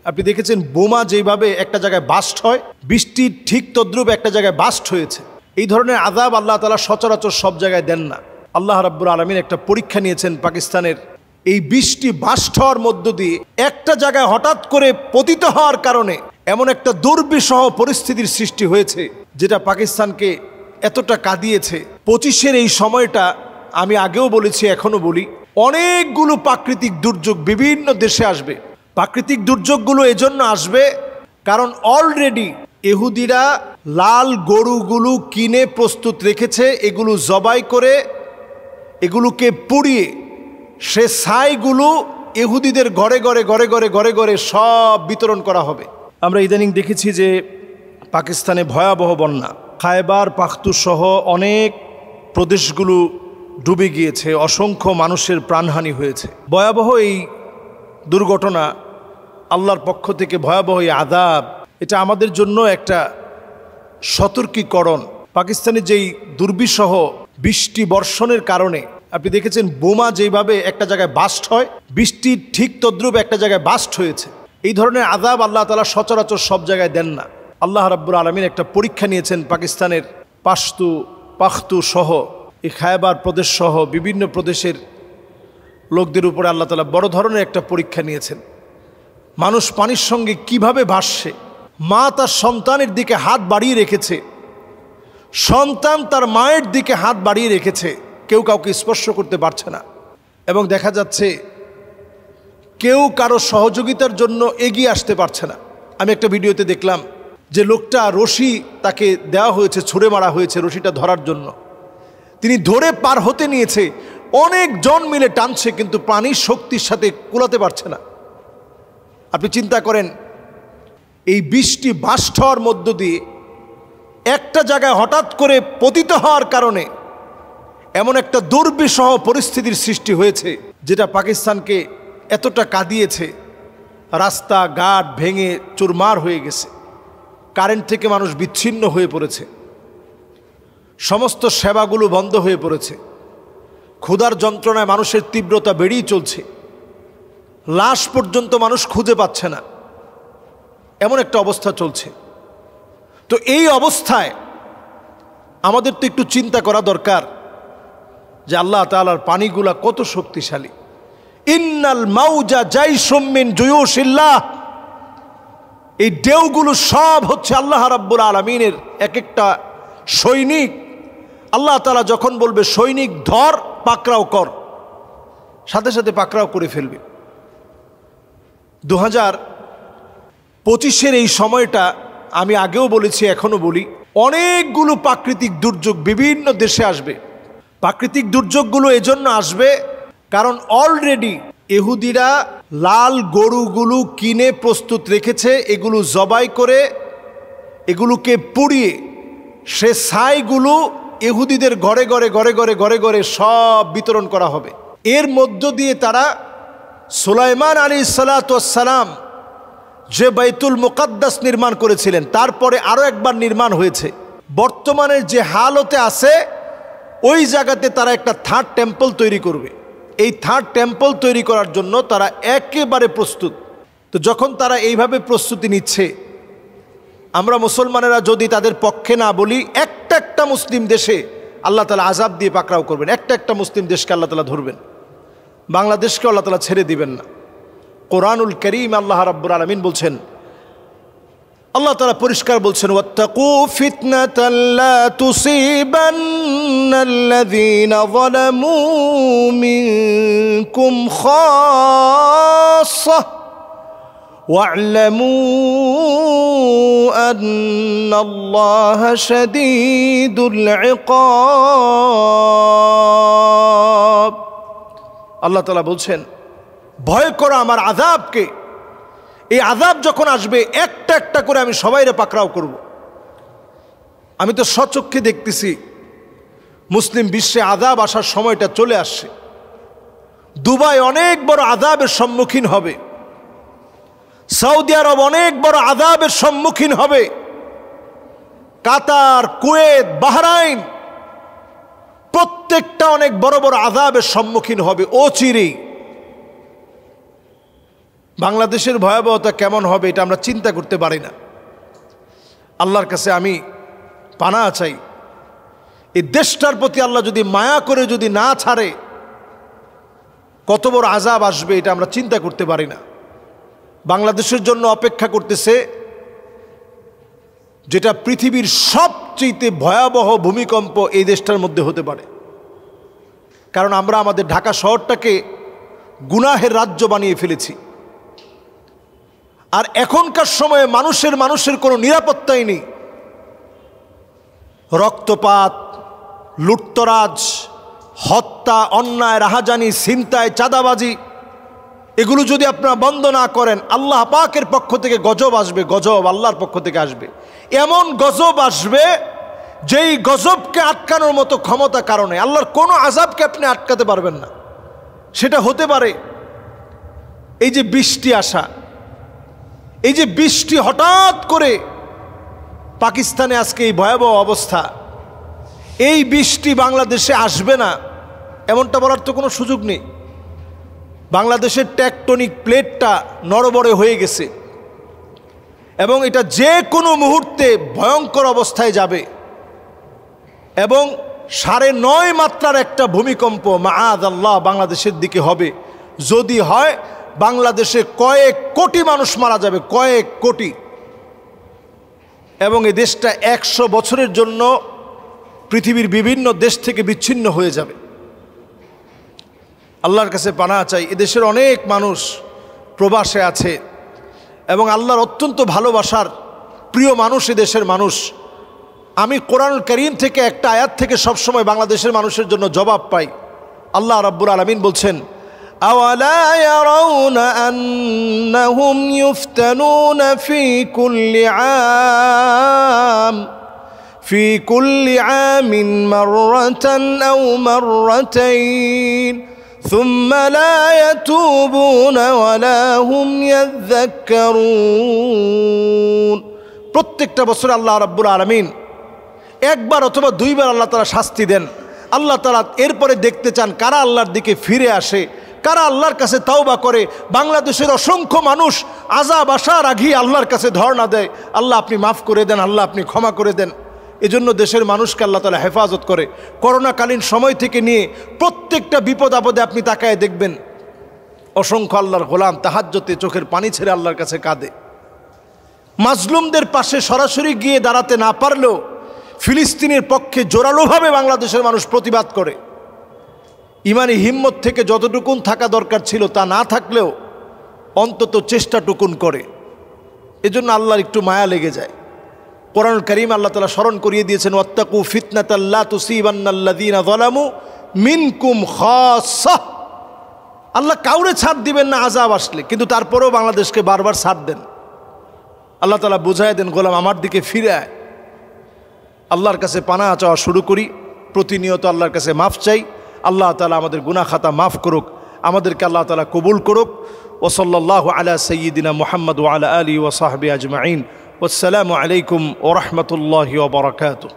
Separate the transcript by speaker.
Speaker 1: আপনি দেখেছেন বোমা যেভাবে একটা জায়গায় বাস্ট হয়, বৃষ্টির ঠিক তদ্রূপ একটা জায়গায় বাস্ট হয়েছে। এই ধরনের আযাব আল্লাহ তাআলা সচরাচর সব জায়গায় দেন না। আল্লাহ রাব্বুল আলামিন একটা পরীক্ষা নিয়েছেন পাকিস্তানের। এই বৃষ্টি বাস্ট হওয়ার মধ্য দিয়ে একটা জায়গায় হঠাৎ করে পতিত হওয়ার কারণে এমন একটা দুর্বিষহ পরিস্থিতির সৃষ্টি হয়েছে, যেটা পাকিস্তানকে এতটা কাঁদিয়েছে। 25-এর এই সময়টা আমি আগেও বলেছি, এখনো বলি, অনেকগুলো প্রাকৃতিক দুর্যোগ বিভিন্ন দেশে আসবে। প্রাকৃতিক দুর্যোগগুলো এজন্য আসবে কারণ অলরেডি ইহুদিরা লাল গরুগুলো কিনে প্রস্তুত রেখেছে। এগুলো জবাই করে এগুলোকে পুড়িয়ে সে ছাইগুলো ইহুদিদের ঘরে ঘরে ঘরে ঘরে ঘরে ঘরে সব বিতরণ করা হবে। আমরা ইদানিং দেখেছি যে পাকিস্তানে ভয়াবহ বন্যা, খায়বার পাখতুন সহ অনেক প্রদেশগুলো ডুবে গিয়েছে, অসংখ্য মানুষের প্রাণহানি হয়েছে। ভয়াবহ এই দুর্ঘটনা, আল্লাহর পক্ষ থেকে ভয়াবহ এই আযাব, এটা আমাদের জন্য একটা সতর্কীকরণ। পাকিস্তানে যেই দুর্বিষহ বৃষ্টি বর্ষণের কারণে আপনি দেখেছেন বোমা যেভাবে একটা জায়গায় বাস্ট হয়, বৃষ্টির ঠিক তদ্রূপ একটা জায়গায় বাস্ট হয়েছে। এই ধরনের আযাব আল্লাহ তাআলা সচরাচর সব জায়গায় দেন না। আল্লাহ রাব্বুল আলামিন একটা পরীক্ষা নিয়েছেন পাকিস্তানের পাখতুন সহ এই খায়বার প্রদেশ সহ বিভিন্ন প্রদেশের লোকদের উপরে আল্লাহ তাআলা বড় ধরনের একটা পরীক্ষা নিয়েছেন। মানুষ পানির সঙ্গে কিভাবে ভাসছে, মা তার সন্তানের দিকে হাত বাড়িয়ে রেখেছে, সন্তান তার মায়ের দিকে হাত বাড়িয়ে রেখেছে, কেউ কাউকে স্পর্শ করতে পারছে না। এবং দেখা যাচ্ছে কেউ কারো সহযোগিতার জন্য এগিয়ে আসতে পারছে না। আমি একটা ভিডিওতে দেখলাম যে লোকটা রশি তাকে দেওয়া হয়েছে, ছুঁড়ে মারা হয়েছে রশিটা ধরার জন্য। তিনি ধরে পার হতে নিয়েছে, অনেক জন মিলে টানছে, কিন্তু পানির শক্তির সাথে কুলাতে পারছে না। আপনি চিন্তা করেন, এই বৃষ্টি বাস্ট হওয়ার মধ্য দিয়ে একটা জায়গায় হঠাৎ করে পতিত হওয়ার কারণে এমন একটা দুর্বিষহ পরিস্থিতির সৃষ্টি হয়েছে, যেটা পাকিস্তানকে এতটা কাঁদিয়েছে। রাস্তাঘাট ভেঙে চুরমার হয়ে গেছে, কারেন্ট থেকে মানুষ বিচ্ছিন্ন হয়ে পড়েছে, সমস্ত সেবাগুলো বন্ধ হয়ে পড়েছে, ক্ষুধার যন্ত্রণায় মানুষের তীব্রতা বেড়েই চলছে, লাশ পর্যন্ত মানুষ খুঁজে পাচ্ছে না, এমন একটা অবস্থা চলছে। তো এই অবস্থায় আমাদের তো একটু চিন্তা করা দরকার যে আল্লাহ তাআলার পানিগুলা কত শক্তিশালী। ইন্নাল মাউজা জাইশুম মিন জুয়ুশিল্লাহ, এই ঢেউগুলো সব হচ্ছে আল্লাহ রাব্বুল আলামিনের এক একটা সৈনিক। আল্লাহ তাআলা যখন বলবে সৈনিক ধর, পাকড়াও কর, সাথে সাথে পাকড়াও করে ফেলবে। 2025-এর এই সময়টা আমি আগেও বলেছি, এখনো বলি, অনেকগুলো প্রাকৃতিক দুর্যোগ বিভিন্ন দেশে আসবে। প্রাকৃতিক দুর্যোগগুলো এজন্য আসবে কারণ অলরেডি ইহুদিরা লাল গরুগুলো কিনে প্রস্তুত রেখেছে। এগুলো জবাই করে এগুলোকে পুড়িয়ে সে ছাইগুলো ইহুদিদের ঘরে ঘরে ঘরে ঘরে ঘরে ঘরে সব বিতরণ করা হবে। এর মধ্য দিয়ে তারা সুলাইমান আলাইহিস সালাতু ওয়াস সালাম যে বাইতুল মুকাদ্দাস নির্মাণ করেছিলেন, তারপরে আরও একবার নির্মাণ হয়েছে। বর্তমানের যে হালতে আছে ওই জায়গাতে তারা একটা থার্ড টেম্পল তৈরি করবে। এই থার্ড টেম্পল তৈরি করার জন্য তারা একেবারে প্রস্তুত। তো যখন তারা এইভাবে প্রস্তুতি নিচ্ছে, আমরা মুসলমানেরা যদি তাদের পক্ষে না বলি, একটা একটা মুসলিম দেশে আল্লাহ তাআলা আযাব দিয়ে পাকড়াও করবেন। একটা একটা মুসলিম দেশকে আল্লাহ তাআলা ধরবেন, বাংলাদেশকে আল্লাহ তাআলা ছেড়ে দিবেন না। কোরআনুল কারীম আল্লাহ রাব্বুল আলামিন বলছেন, আল্লাহ তাআলা পরিষ্কার বলছেন, ওয়াত্তাকু ফিতনাতাল লা তুসিবান্নাল্লাযীনা যালামু মিনকুম খাসসাহ ওয়া'লামু আন্নাল্লাহা শাদীদুল ইকাব। আল্লাহ তাআলা বলছেন, ভয় করো আমার আযাবকে। এই আযাব যখন আসবে একটা একটা করে আমি সবাইরে পাকড়াও করব। আমি তো স্বচক্ষে দেখতেছি মুসলিম বিশ্বে আযাব আসার সময়টা চলে আসছে। দুবাই অনেক বড় আযাবের সম্মুখীন হবে, সৌদি আরব অনেক বড় আযাবের সম্মুখীন হবে, কাতার, কুয়েত, বাহরাইন প্রত্যেকটা অনেক বড় বড় আযাবের সম্মুখীন হবে অচিরেই। বাংলাদেশের ভয়াবহতা কেমন হবে এটা আমরা চিন্তা করতে পারি না। আল্লাহর কাছে আমি পানাহ চাই, এই দেশটার প্রতি আল্লাহ যদি মায়া করে যদি না ছাড়ে, কত বড় আযাব আসবে এটা আমরা চিন্তা করতে পারি না। বাংলাদেশের জন্য অপেক্ষা করতেছে যেটা পৃথিবীর সবচেয়ে ভয়াবহ ভূমিকম্প এই দেশটার মধ্যে হতে পারে। কারণ আমরা আমাদের ঢাকা শহরটাকে গুনাহের রাজ্য বানিয়ে ফেলেছি। আর এখনকার সময়ে মানুষের কোনো নিরাপত্তাই নেই। রক্তপাত, লুটতরাজ, হত্যা, অন্যায়, রাহাজানি, ছিনতাই, চাঁদাবাজি, এগুলো যদি আপনারা বন্ধ না করেন, আল্লাহ পাকের পক্ষ থেকে গজব আসবে। গজব আল্লাহর পক্ষ থেকে আসবে। এমন গজব আসবে যেই গজবকে আটকানোর মতো ক্ষমতা কারণে আল্লাহর কোনো আযাবকে আপনি আটকাতে পারবেন না। সেটা হতে পারে এই যে বৃষ্টি আসা, এই যে বৃষ্টি হঠাৎ করে পাকিস্তানে আজকে এই ভয়াবহ অবস্থা, এই বৃষ্টি বাংলাদেশে আসবে না এমনটা বলার তো কোনো সুযোগ নেই। বাংলাদেশের টেকটনিক প্লেটটা নড়বড়ে হয়ে গেছে এবং এটা যে কোনো মুহূর্তে ভয়ঙ্কর অবস্থায় যাবে এবং 9.5 মাত্রার একটা ভূমিকম্প মাআযাল্লাহ বাংলাদেশের দিকে হবে। যদি হয়, বাংলাদেশে কয়েক কোটি মানুষ মারা যাবে, কয়েক কোটি, এবং এই দেশটা 100 বছরের জন্য পৃথিবীর বিভিন্ন দেশ থেকে বিচ্ছিন্ন হয়ে যাবে। আল্লাহর কাছে পানাহ চাই। এদেশের অনেক মানুষ প্রবাসে আছে এবং আল্লাহর অত্যন্ত ভালোবাসার প্রিয় মানুষ এদেশের মানুষ। আমি কোরআনুল কারীম থেকে একটা আয়াত থেকে সবসময় বাংলাদেশের মানুষের জন্য জবাব পাই। আল্লাহ রাব্বুল আলামিন বলছেন, আওয়ালা ইয়ারাউনা আন্নাহুম ইফতানুনা ফি কুল্লি আমিন মাররাতান আও মাররাতাইন সুম্মা লা ইয়াতুবুনা ওয়ালা হুম ইয়াযাক্কারুন। প্রত্যেকটা বছর আল্লাহ রাব্বুল আলামিন একবার অথবা 2 বার আল্লাহ তাআলা শাস্তি দেন। আল্লাহ তাআলা এরপরে দেখতে চান কারা আল্লাহর দিকে ফিরে আসে, কারা আল্লাহর কাছে তাওবা করে। বাংলাদেশের অসংখ্য মানুষ আযাব আসার আগেই আল্লাহর কাছে ধর্ণা দেয়, আল্লাহ আপনি মাফ করে দেন, আল্লাহ আপনি ক্ষমা করে দেন। এজন্য দেশের মানুষকে আল্লাহ তাআলা হেফাজত করে। করোনাকালীন সময় থেকে নিয়ে প্রত্যেকটা বিপদ আপদে আপনি তাকায় দেখবেন অসংখ্য আল্লাহর গোলাম তাহাজ্জুদে চোখের পানি ছেড়ে আল্লাহর কাছে কাঁদে। মাজলুমদের পাশে সরাসরি গিয়ে দাঁড়াতে না পারলেও ফিলিস্তিনের পক্ষে জোরালোভাবে বাংলাদেশের মানুষ প্রতিবাদ করে। ইমানি হিম্মত থেকে যতটুকুন থাকা দরকার ছিল তা না থাকলেও অন্তত চেষ্টাটুকুন করে। এজন্য আল্লাহর একটু মায়া লেগে যায়। কোরআনুল কারীম আল্লাহ তাআলা স্মরণ করিয়ে দিয়েছেন, ওয়াত্তাকু ফিতনাতাল লা তুসিবান্নাল্লাযীনা যালামু মিনকুম খাসসাহ। আল্লাহ কাউরে ছাড় দিবেন না আযাব আসলে, কিন্তু তারপরেও বাংলাদেশকে বারবার ছাড় দেন। আল্লাহ তাআলা বুঝায় দেন, গোলাম আমার দিকে ফিরে আয়। আল্লাহর কাছে পানাহ চাওয়া শুরু করি, প্রতিনিয়ত আল্লাহর কাছে মাফ চাই। আল্লাহ তাআলা আমাদের গুনাহ খাতা মাফ করুক, আমাদেরকে আল্লাহ তাআলা কবুল করুক। ওয়া সাল্লাল্লাহু আলা সাইয়্যিদিনা মুহাম্মদ ওয়া আলা আলিহি ওয়া সাহবিহি আজমাইন। ওয়াসসালামু আলাইকুম ওয়া রাহমাতুল্লাহি ওয়া বারাকাতুহু।